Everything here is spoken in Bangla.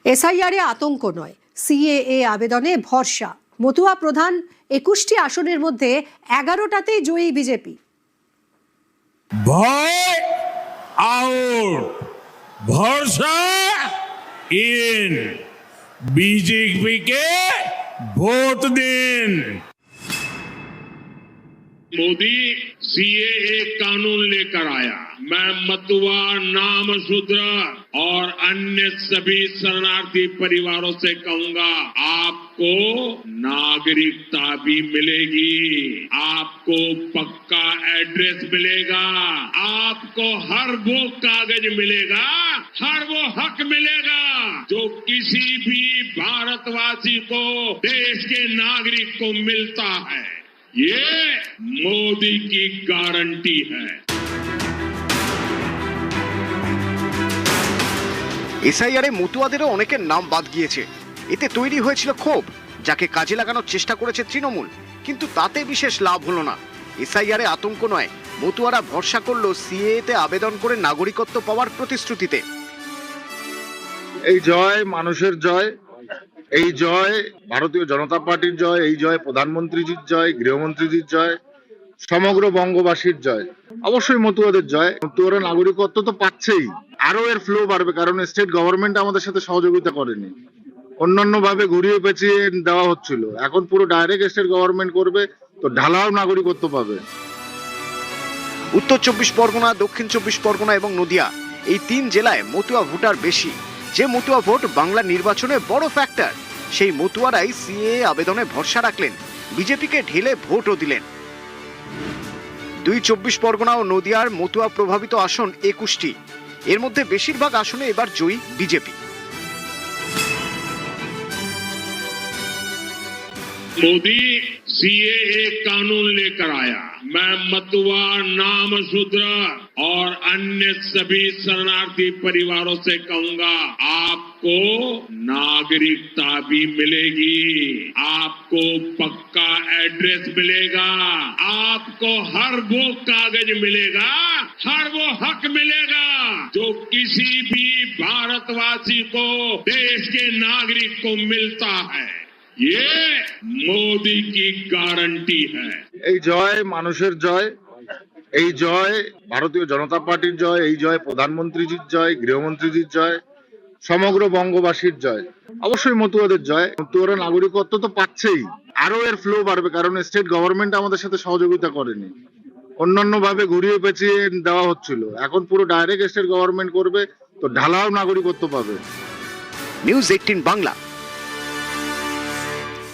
এসআইআরে আতঙ্ক নয়, সিএএ আবেদনে ভরসা। মতুয়া প্রধান 21টি আসনের মধ্যে 11টাতেই জয়ী বিজেপি। ভয় আউট, ভরসা ইন। বিজেপিকে ভোট দিন। मोदी सीएए कानून लेकर आया। मैं मतुआ, नामशूद्र और अन्य सभी शरणार्थी परिवारों से कहूंगा, आपको नागरिकता भी मिलेगी, आपको पक्का एड्रेस मिलेगा, आपको हर वो कागज मिलेगा, हर वो हक मिलेगा जो किसी भी भारतवासी को, देश के नागरिक को मिलता है। ये मोदी की गारंटी है। এসআইআরে মতুয়াদেরও অনেকের নাম বাদ গিয়েছে। এতে তৈরি হয়েছিল ক্ষোভ, যাকে কাজে লাগানোর চেষ্টা করেছে তৃণমূল, কিন্তু তাতে বিশেষ লাভ হলো না। এসআইআরে আতঙ্ক নয়, মতুয়ারা ভরসা করলো সিএএতে আবেদন করে নাগরিকত্ব পাওয়ার প্রতিশ্রুতিতে। এই জয় মানুষের জয়, এই জয় ভারতীয় জনতা পার্টির জয়, এই জয় প্রধানমন্ত্রীজির জয়, গৃহমন্ত্রীজির জয়, সমগ্র বঙ্গবাসীর জয়, অবশ্যই মতুয়াদের জয়। মতুয়ারা নাগরিকত্ব তো পাচ্ছেই, আরো এর ফ্লো বাড়বে, কারণ স্টেট গভর্নমেন্ট আমাদের সাথে সহযোগিতা করেনি, অন্যান্য ভাবে ঘুরিয়ে পেঁচিয়ে দেওয়া হচ্ছিল। এখন পুরো ডাইরেক্ট স্টেট গভর্নমেন্ট করবে, তো ঢালাও নাগরিকত্ব পাবে। উত্তর 24 পরগনা, দক্ষিণ 24 পরগনা এবং নদিয়া, এই 3 জেলায় মতুয়া ভোটার বেশি। যে মতুয়া ভোট বাংলা নির্বাচনে বড় ফ্যাক্টর, সেই মতুয়ারাই সিএএ আবেদনে ভরসা রাখলেন, বিজেপিকে ঢেলে ভোটও দিলেন। 24 পরগনা ও নদিয়ার মতুয়া প্রভাবিত আসন 21টি, এর মধ্যে বেশিরভাগ আসনে এবার জয়ী বিজেপি। मोदी सीएए कानून लेकर आया। मैं मतुआ, नामशूद्र और अन्य सभी शरणार्थी परिवारों से कहूंगा, आपको नागरिकता भी मिलेगी, आपको पक्का एड्रेस मिलेगा, आपको हर वो कागज मिलेगा, हर वो हक मिलेगा जो किसी भी भारतवासी को, देश के नागरिक को मिलता है। ये मोदी की गारंटी है। এই জয় মানুষের জয়, এই জয় ভারতীয় জনতা পার্টির জয়, এই জয় প্রধানমন্ত্রীজির জয়, গৃহমন্ত্রীজির জয়, সমগ্র বঙ্গবাসীর জয়, অবশ্যই মতুয়াদের জয়। মতুয়ারা নাগরিকত্ব তো পাচ্ছেই, আরো এর ফ্লো বাড়বে, কারণ স্টেট গভর্নমেন্ট আমাদের সাথে সহযোগিতা করেনি, অন্যান্য ভাবে ঘুরিয়ে পেঁচিয়ে দেওয়া হচ্ছিল। এখন পুরো ডাইরেক্ট স্টেট গভর্নমেন্ট করবে, তো ঢালাও নাগরিকত্ব পাবে। নিউজ 18 বাংলা।